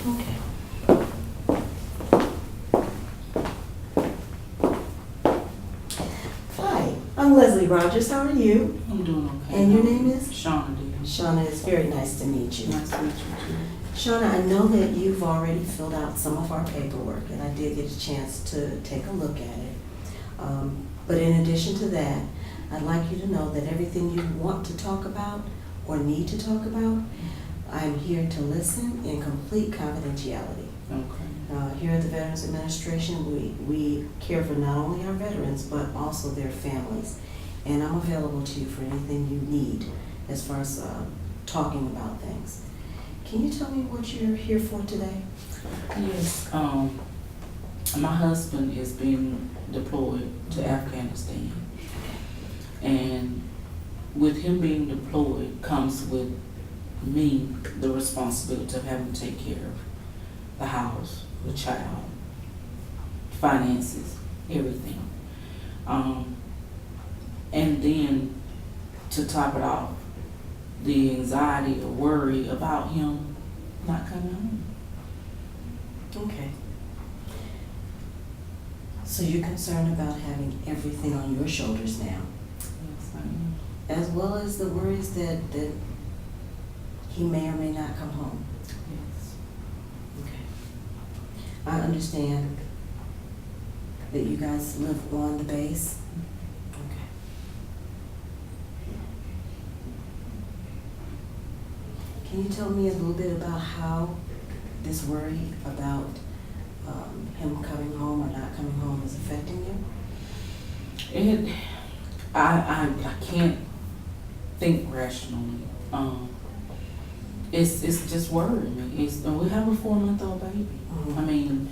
Okay. Hi, I'm Leslie Rogers. How are you? I'm doing okay. And your name is? Shonna, dear. Shonna, it's very nice to meet you. Nice to meet you too. Shonna, I know that you've already filled out some of our paperwork, and I did get a chance to take a look at it. But in addition to that, I'd like you to know that everything you want to talk about or need to talk about, I'm here to listen in complete confidentiality. Okay. Here at the Veterans Administration, we care for not only our veterans, but also their families. And I'm available to you for anything you need as far as talking about things. Can you tell me what you're here for today? Yes. My husband is being deployed to Afghanistan. And with him being deployed comes with me the responsibility of having to take care of the house, the child, finances, everything. And then to top it off, the anxiety or worry about him not coming home. Okay. So you're concerned about having everything on your shoulders now, Yes, I am. as well as the worries that he may or may not come home. Yes. Okay. I understand that you guys live on the base. Okay. Can you tell me a little bit about how this worry about him coming home or not coming home is affecting you? I can't think rationally. It's just worrying me. We have a 4-month-old baby. Mhm. I mean,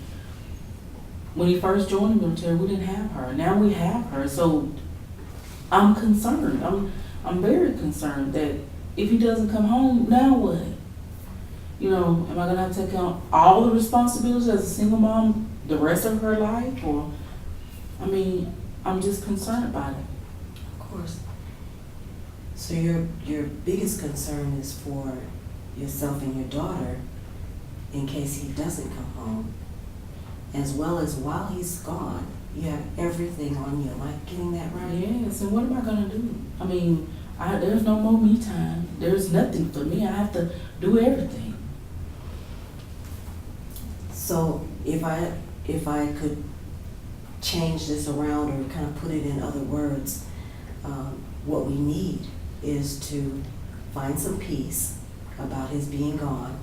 when he first joined the military, we didn't have her. Now we have her, so I'm concerned. I'm very concerned that if he doesn't come home, now what? You know, am I gonna have to take on all the responsibilities as a single mom the rest of her life? Or, I mean, I'm just concerned about it. Of course. So your biggest concern is for yourself and your daughter in case he doesn't come home, as well as while he's gone, you have everything on you. Am I getting that right? Yes, and what am I gonna do? I mean, there's no more me time. There's nothing for me. I have to do everything. So if I could change this around or kind of put it in other words, what we need is to find some peace about his being gone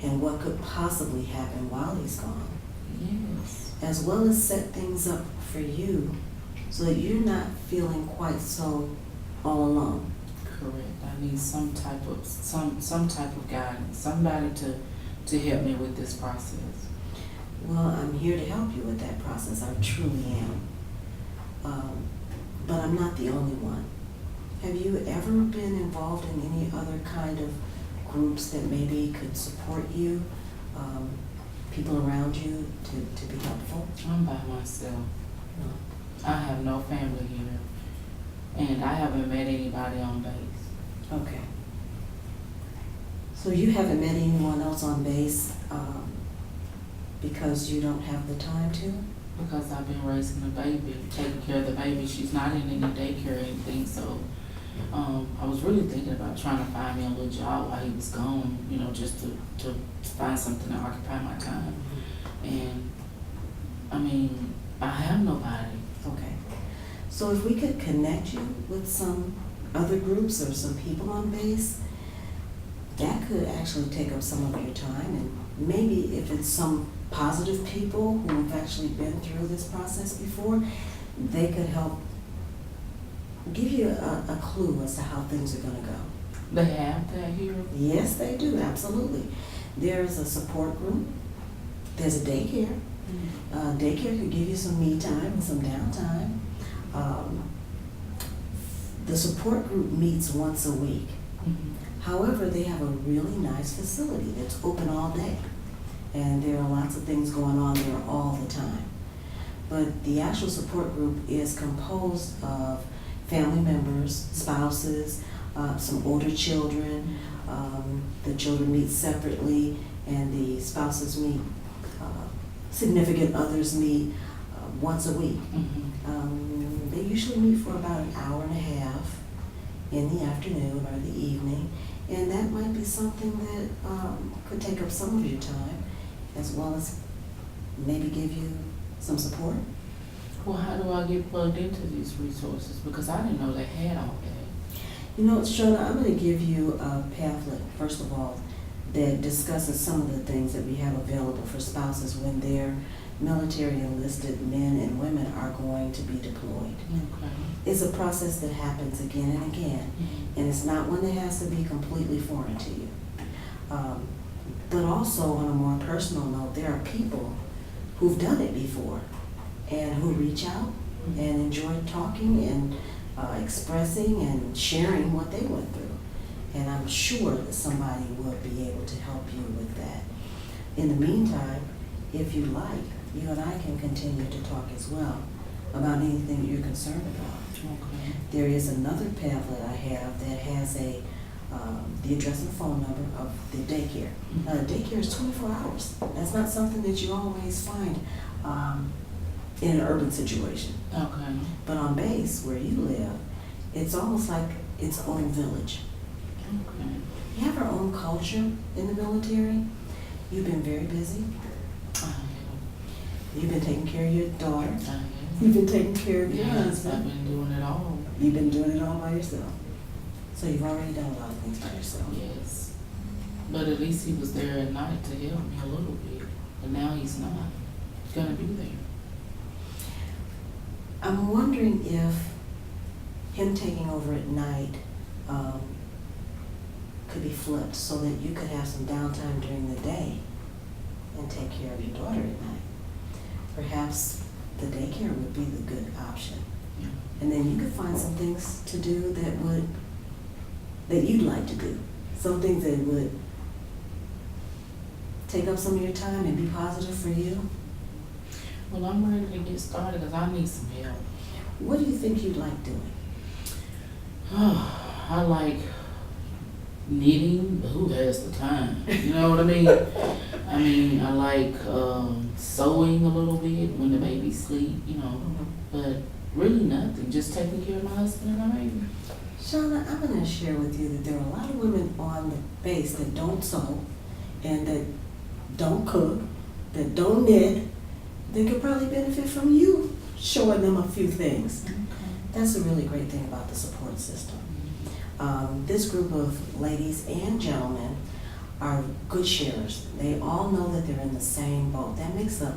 and what could possibly happen while he's gone, Yes. as well as set things up for you so that you're not feeling quite so all alone. Correct. I need some type of guidance, somebody to help me with this process. Well, I'm here to help you with that process. I truly am. But I'm not the only one. Have you ever been involved in any other kind of groups that maybe could support you, people around you to be helpful? I'm by myself. No. I have no family here, and I haven't met anybody on base. Okay. So you haven't met anyone else on base because you don't have the time to? Because I've been raising the baby, taking care of the baby. She's not in any daycare or anything, so I was really thinking about trying to find me a little job while he was gone, you know, just to find something to occupy my time. And I mean, I have nobody. Okay. So if we could connect you with some other groups or some people on base, that could actually take up some of your time, and maybe if it's some positive people who have actually been through this process before, they could help give you a clue as to how things are going to go. They have that here? Yes, they do, absolutely. There's a support group. There's a daycare. Daycare could give you some me time and some downtime. The support group meets once a week. However, they have a really nice facility that's open all day. And there are lots of things going on there all the time. But the actual support group is composed of family members, spouses, some older children. The children meet separately, and spouses meet, significant others meet once a week. They usually meet for about an hour and a half in the afternoon or the evening, and that might be something that could take up some of your time, as well as maybe give you some support. Well, how do I get plugged into these resources? Because I didn't know they had all that. You know, Shonna, I'm going to give you a pamphlet, first of all, that discusses some of the things that we have available for spouses when their military enlisted men and women are going to be deployed. Okay. It's a process that happens again and again, and it's not one that has to be completely foreign to you. But also, on a more personal note, there are people who've done it before and who reach out and enjoy talking and expressing and sharing what they went through. And I'm sure that somebody will be able to help you with that. In the meantime, if you like, you and I can continue to talk as well about anything that you're concerned about. Okay. There is another pamphlet I have that has the address and phone number of the daycare. Now, the daycare is 24 hours. That's not something that you always find in an urban situation. Okay. But on base, where you live, it's almost like its own village. Okay. We have our own culture in the military. You've been very busy. You've been taking care of your daughter. You've been taking care of your Yes, husband. I've been doing it all. You've been doing it all by yourself. So you've already done a lot of things by yourself. Yes. But at least he was there at night to help me a little bit. But now he's not gonna be there. I'm wondering if him taking over at night could be flipped so that you could have some downtime during the day and take care of your daughter at night. Perhaps the daycare would be the good option. Yeah. And then you could find some things to do that you'd like to do. Some things that would take up some of your time and be positive for you. Well, I'm ready to get started because I need some help. What do you think you'd like doing? I like knitting, but who has the time? You know what I mean? I like sewing a little bit when the baby's asleep, you know, but really nothing, just taking care of my husband and my baby. Shonna, I'm going to share with you that there are a lot of women on the base that don't sew and that don't cook, that don't knit, that could probably benefit from you showing them a few things. Okay. That's a really great thing about the support system. This group of ladies and gentlemen are good sharers. They all know that they're in the same boat. That makes a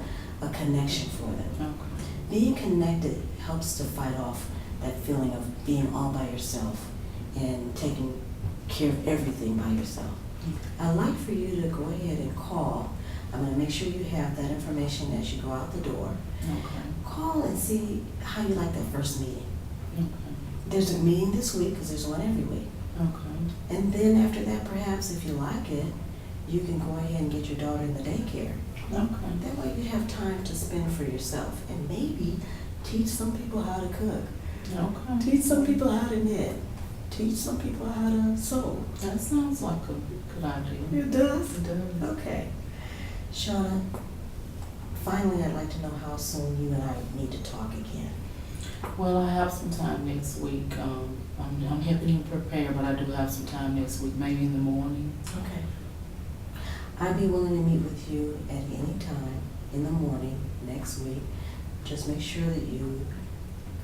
connection for them. Okay. Being connected helps to fight off that feeling of being all by yourself and taking care of everything by yourself. I'd like for you to go ahead and call. I'm going to make sure you have that information as you go out the door. Okay. Call and see how you like that first meeting. Okay. There's a meeting this week because there's one every week. Okay. And then after that, perhaps if you like it, you can go ahead and get your daughter in the daycare. Okay. That way you have time to spend for yourself and maybe teach some people how to cook. Okay. Teach some people how to knit. Teach some people how to sew. That sounds like a good idea. It does? It does. Okay. Shonna, finally I'd like to know how soon you and I need to talk again. Well, I have some time next week. I'm helping him prepare, but I do have some time next week, maybe in the morning. Okay. I'd be willing to meet with you at any time in the morning next week. Just make sure that you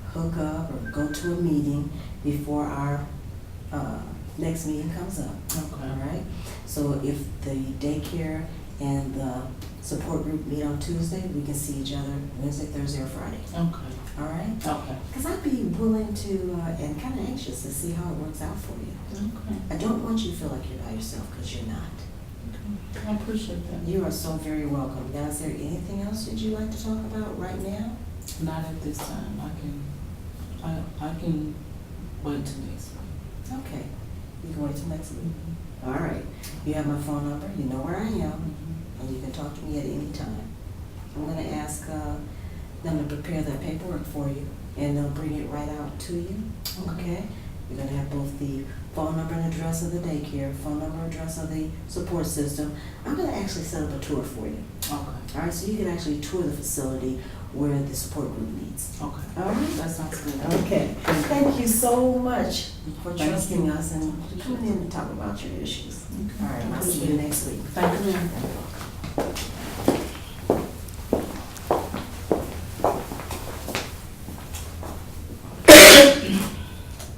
hook up or go to a meeting before our next meeting comes up. Okay. All right? So if the daycare and the support group meet on Tuesday, we can see each other Wednesday, Thursday, or Friday. Okay. All right? Okay. Because I'd be willing to and kind of anxious to see how it works out for you. Okay. I don't want you to feel like you're by yourself because you're not. Okay. I appreciate that. You are so very welcome. Now, is there anything else that you'd like to talk about right now? Not at this time. I can wait till next week. Okay. You can wait till next week. All right. You have my phone number. You know where I am. And you can talk to me at any time. I'm going to ask them to prepare that paperwork for you, and they'll bring it right out to you. Okay? You're going to have both the phone number and address of the daycare, phone number, address of the support system. I'm gonna actually set up a tour for you. Okay. All right, so you can actually tour the facility where the support group meets. Okay. All right? That sounds good. Okay, thank you so much for Thank trusting you. us and coming in to talk about your issues. All right, I'll see you next week. Thank you.